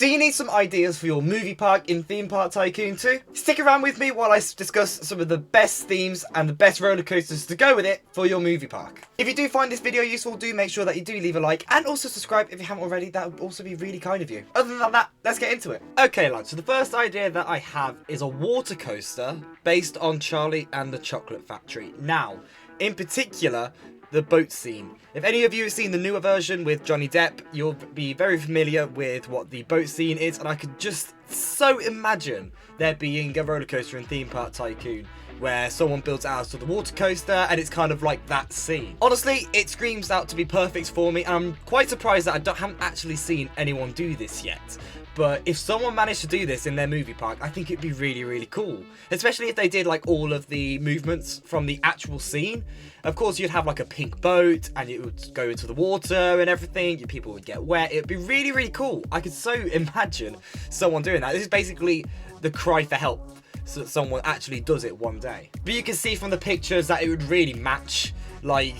Do you need some ideas for your movie park in Theme Park Tycoon 2? Stick around with me while I discuss some of the best themes and the best roller coasters to go with it for your movie park. If you do find this video useful, do make sure that you do leave a like and also subscribe if you haven't already. That would also be really kind of you. Other than that, let's get into it. Okay, lads, so the first idea that I have is a water coaster based on Charlie and the Chocolate Factory. Now, in particular, the boat scene. If any of you have seen the newer version with Johnny Depp, you'll be very familiar with what the boat scene is, and I could just so imagine there being a roller coaster in Theme Park Tycoon where someone builds out to the water coaster and it's kind of like that scene. Honestly, it screams out to be perfect for me, and I'm quite surprised that I haven't actually seen anyone do this yet. But if someone managed to do this in their movie park, I think it'd be really, really cool. Especially if they did like all of the movements from the actual scene. Of course, you'd have like a pink boat and it would go into the water and everything. People would get wet. It'd be really, really cool. I could so imagine someone doing that. This is basically the cry for help, so that someone actually does it one day. But you can see from the pictures that it would really match. Like,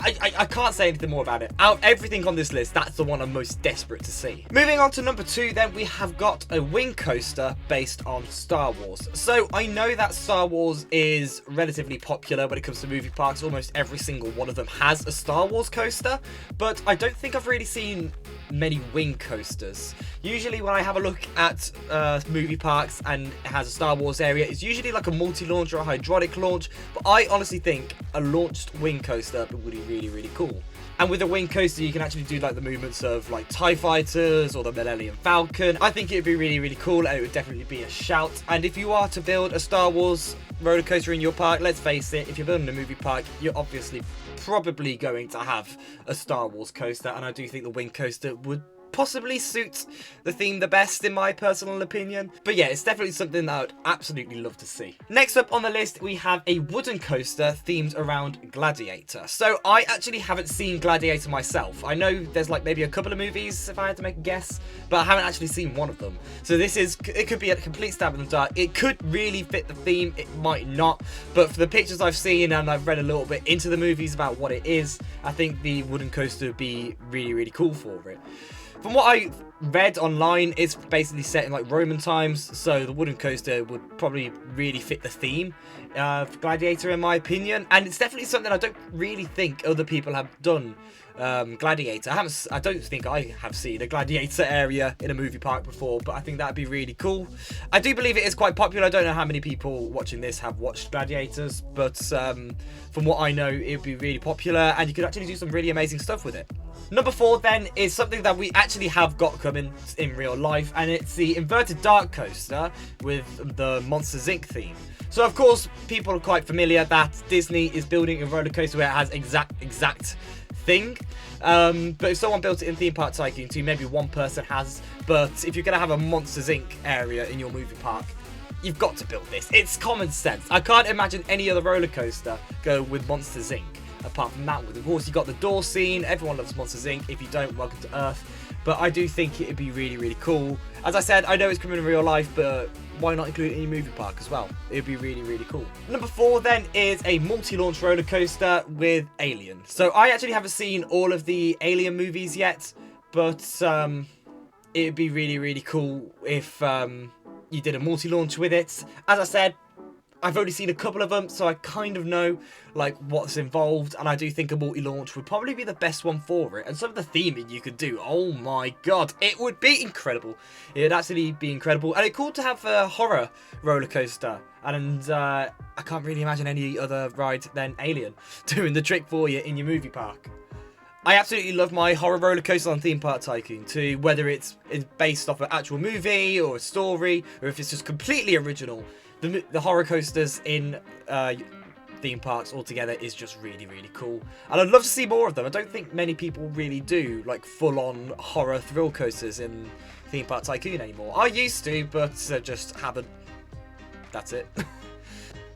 I can't say anything more about it. Out of everything on this list, that's the one I'm most desperate to see. Moving on to number 2, then we have got a wing coaster based on Star Wars. So I know that Star Wars is relatively popular when it comes to movie parks. Almost every single one of them has a Star Wars coaster, but I don't think I've really seen many wing coasters. Usually when I have a look at movie parks and it has a Star Wars area, it's usually like a multi-launch or a hydraulic launch, but I honestly think a launched wing coaster would be really, really cool. And with a wing coaster, you can actually do like the movements of like TIE fighters or the Millennium Falcon. I think it'd be really, really cool, and it would definitely be a shout. And if you are to build a Star Wars roller coaster in your park, let's face it, if you're building a movie park, you're obviously probably going to have a Star Wars coaster, and I do think the wing coaster would possibly suit the theme the best, in my personal opinion. But yeah, it's definitely something that I would absolutely love to see. Next up on the list, we have a wooden coaster themed around Gladiator. So I actually haven't seen Gladiator myself. I know there's like maybe a couple of movies, if I had to make a guess, but I haven't actually seen one of them. So it could be a complete stab in the dark. It could really fit the theme, it might not, but for the pictures I've seen and I've read a little bit into the movies about what it is, I think the wooden coaster would be really, really cool for it. From what I read online, it's basically set in like Roman times, so the wooden coaster would probably really fit the theme of Gladiator, in my opinion. And it's definitely something I don't really think other people have done. Gladiator. I don't think I have seen a Gladiator area in a movie park before, but I think that'd be really cool. I do believe it is quite popular. I don't know how many people watching this have watched Gladiators, but from what I know, it would be really popular, and you could actually do some really amazing stuff with it. Number 4 then is something that we actually have got coming in real life, and it's the inverted dark coaster with the Monsters Inc. theme. So of course, people are quite familiar that Disney is building a roller coaster where it has exact thing. But if someone built it in Theme Park Tycoon 2, maybe one person has. But if you're going to have a Monsters Inc. area in your movie park, you've got to build this. It's common sense. I can't imagine any other roller coaster go with Monsters Inc. apart from that one. Of course, you've got the door scene. Everyone loves Monsters Inc. If you don't, welcome to Earth. But I do think it'd be really, really cool. As I said, I know it's coming in real life, but why not include it in your movie park as well? It'd be really, really cool. Number 4 then is a multi-launch roller coaster with Alien. So I actually haven't seen all of the Alien movies yet, but it'd be really, really cool if you did a multi-launch with it. As I said, I've only seen a couple of them, so I kind of know like what's involved, and I do think a multi-launch would probably be the best one for it. And some of the theming you could do, oh my god, it would be incredible. It would actually be incredible, and it's cool to have a horror roller coaster. And I can't really imagine any other ride than Alien doing the trick for you in your movie park. I absolutely love my horror roller coaster on Theme Park Tycoon 2, whether it's based off an actual movie or a story, or if it's just completely original. The horror coasters in theme parks altogether is just really, really cool. And I'd love to see more of them. I don't think many people really do like full-on horror thrill coasters in Theme Park Tycoon anymore. I used to, but just haven't. That's it.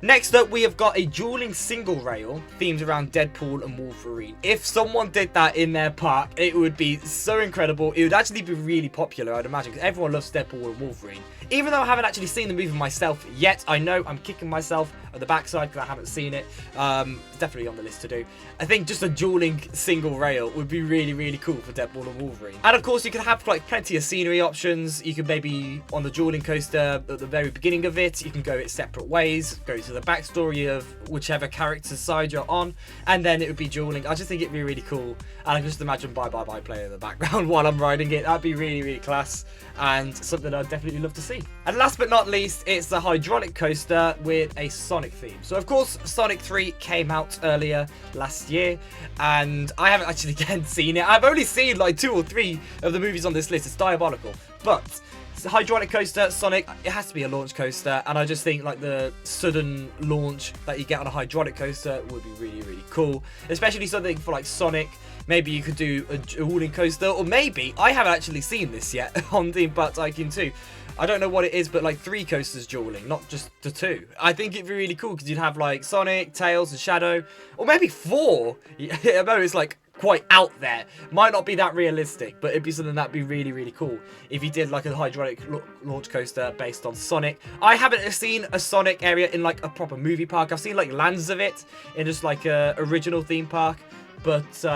Next up, we have got a dueling single rail themed around Deadpool and Wolverine. If someone did that in their park, it would be so incredible. It would actually be really popular, I'd imagine, because everyone loves Deadpool and Wolverine. Even though I haven't actually seen the movie myself yet, I know I'm kicking myself. on the backside because I haven't seen it. It's definitely on the list to do. I think just a dueling single rail would be really, really cool for Deadpool and Wolverine. And of course, you can have like plenty of scenery options. You could maybe on the dueling coaster at the very beginning of it, you can go its separate ways, go to the backstory of whichever character's side you're on, and then it would be dueling. I just think it'd be really cool. And I can just imagine Bye Bye Bye playing in the background while I'm riding it. That'd be really, really class and something I'd definitely love to see. And last but not least, it's the hydraulic coaster with a Sonic theme. So of course, Sonic 3 came out earlier last year, and I haven't actually again seen it. I've only seen like 2 or 3 of the movies on this list. It's diabolical. But it's a hydraulic coaster, Sonic, it has to be a launch coaster, and I just think like the sudden launch that you get on a hydraulic coaster would be really, really cool. Especially something for like Sonic. Maybe you could do a dueling coaster, or maybe, I haven't actually seen this yet on Theme Park Tycoon 2. I don't know what it is, but like 3 coasters dueling, not just the 2. I think it'd be really cool because you'd have like Sonic, Tails, and Shadow, or maybe 4. I know it's like quite out there. Might not be that realistic, but it'd be something that'd be really, really cool if you did like a hydraulic launch coaster based on Sonic. I haven't seen a Sonic area in like a proper movie park. I've seen like lands of it in just like a original theme park. But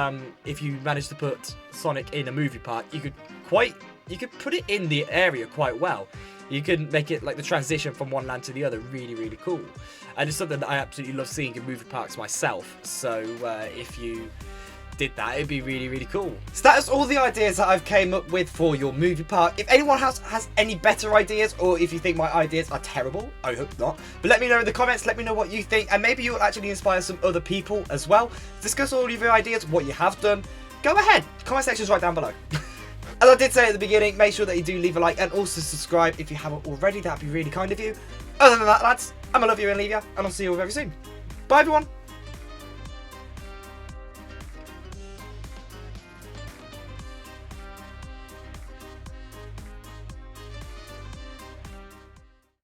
if you manage to put Sonic in a movie park, you could put it in the area quite well. You could make it like the transition from one land to the other really, really cool. And it's something that I absolutely love seeing in movie parks myself. So if you did that, it'd be really, really cool. So that is all the ideas that I've came up with for your movie park. If anyone has any better ideas, or if you think my ideas are terrible, I hope not, but let me know in the comments. Let me know what you think, and maybe you'll actually inspire some other people as well. Discuss all of your ideas, what you have done. Go ahead, comment section's right down below. As I did say at the beginning, make sure that you do leave a like and also subscribe if you haven't already. That'd be really kind of you. Other than that, lads, I'm gonna love you and leave you, and I'll see you all very soon. Bye everyone.